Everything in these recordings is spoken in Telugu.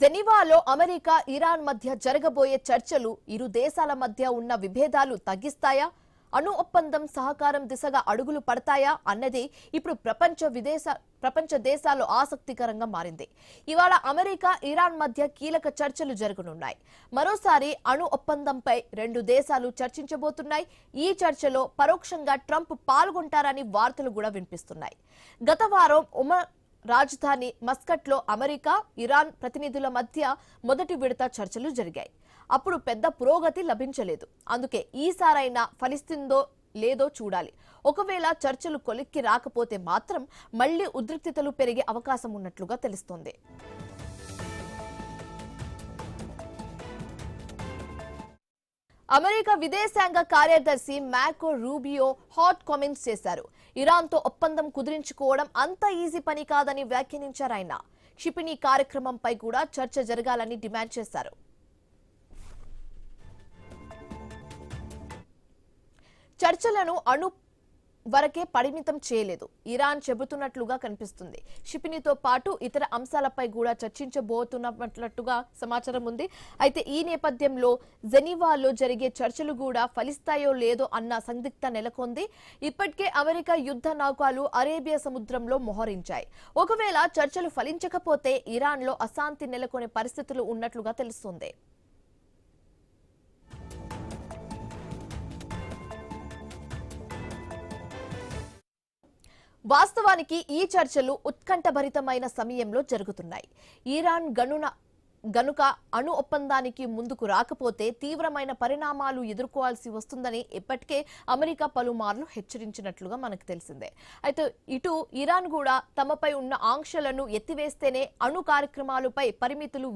జెనీవాలో అమెరికా ఇరాన్ మధ్య జరగబోయే చర్చలు ఇరు దేశాల మధ్య ఉన్న విభేదాలు తగ్గిస్తాయా, అణు ఒప్పందం సహకారం దిశగా అడుగులు పడతాయా అన్నది ఇప్పుడు ప్రపంచ దేశాల్లో ఆసక్తికరంగా మారింది. ఇవాళ అమెరికా ఇరాన్ మధ్య కీలక చర్చలు జరగనున్నాయి. మరోసారి అణు ఒప్పందంపై రెండు దేశాలు చర్చించబోతున్నాయి. ఈ చర్చలో పరోక్షంగా ట్రంప్ పాల్గొంటారని వార్తలు కూడా వినిపిస్తున్నాయి. గత వారం రాజధాని మస్కట్లో అమెరికా ఇరాన్ ప్రతినిధుల మధ్య మొదటి విడత చర్చలు జరిగాయి. అప్పుడు పెద్ద పురోగతి లభించలేదు. అందుకే ఈసారైనా ఫలిస్తుందో లేదో చూడాలి. ఒకవేళ చర్చలు కొలిక్కి రాకపోతే మాత్రం మళ్లీ ఉద్రిక్తతలు పెరిగే అవకాశం ఉన్నట్లుగా తెలుస్తోంది. అమెరికా విదేశాంగ కార్యదర్శి మార్కో రూబియో హాట్ కామెంట్స్ చేశారు. ఇరాన్తో ఒప్పందం కుదిరించుకోవడం అంత ఈజీ పని కాదని వ్యాఖ్యానించారు. ఆయన క్షిపణి కార్యక్రమంపై కూడా చర్చ జరగాలని డిమాండ్ చేశారు. చర్చలను అణు వరకే పరిమితం చేయలేదు. ఇరాన్ చెబుతున్నట్లుగా కనిపిస్తుంది. క్షిపణితో పాటు ఇతర అంశాలపై కూడా చర్చించబోతున్నట్లుగా సమాచారం ఉంది. అయితే ఈ నేపథ్యంలో జెనీవాలో జరిగే చర్చలు కూడా ఫలిస్తాయో లేదో అన్న సందిగ్ధత నెలకొంది. ఇప్పటికే అమెరికా యుద్ధ నౌకలు అరేబియా సముద్రంలో మోహరించాయి. ఒకవేళ చర్చలు ఫలించకపోతే ఇరాన్లో అశాంతి నెలకొనే పరిస్థితులు ఉన్నట్లుగా తెలుస్తోంది. వాస్తవానికి ఈ చర్చలు ఉత్కంఠభరితమైన సమయంలో జరుగుతున్నాయి. ఇరాన్ గనుక అణు ఒప్పందానికి ముందుకు రాకపోతే తీవ్రమైన పరిణామాలు ఎదుర్కోవాల్సి వస్తుందని ఇప్పటికే అమెరికా పలుమార్లు హెచ్చరించినట్లుగా మనకు తెలిసిందే. అయితే ఇటు ఇరాన్ కూడా తమపై ఉన్న ఆంక్షలను ఎత్తివేస్తేనే అణు కార్యక్రమాలపై పరిమితులు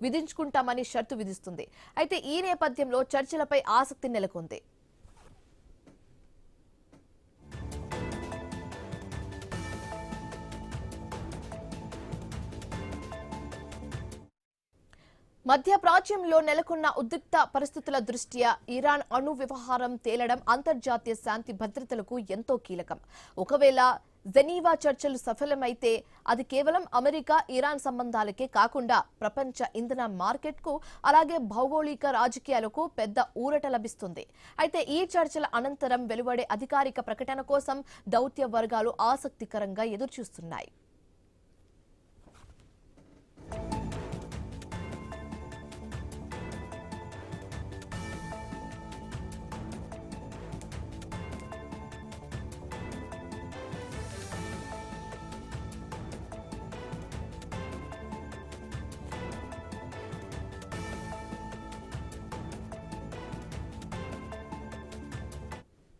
విధించుకుంటామని షరతు విధిస్తుంది. అయితే ఈ నేపథ్యంలో చర్చలపై ఆసక్తి నెలకొంది. మధ్య ప్రాచ్యంలో నెలకొన్న ఉద్రిక్త పరిస్థితుల దృష్ట్యా ఇరాన్ అణు వ్యవహారం తేలడం అంతర్జాతీయ శాంతి భద్రతలకు ఎంతో కీలకం. ఒకవేళ జెనీవా చర్చలు సఫలమైతే అది కేవలం అమెరికా ఇరాన్ సంబంధాలకే కాకుండా ప్రపంచ ఇంధన మార్కెట్కు అలాగే భౌగోళిక రాజకీయాలకు పెద్ద ఊరట లభిస్తుంది. అయితే ఈ చర్చల అనంతరం వెలువడే అధికారిక ప్రకటన కోసం దౌత్య వర్గాలు ఆసక్తికరంగా ఎదురుచూస్తున్నాయి.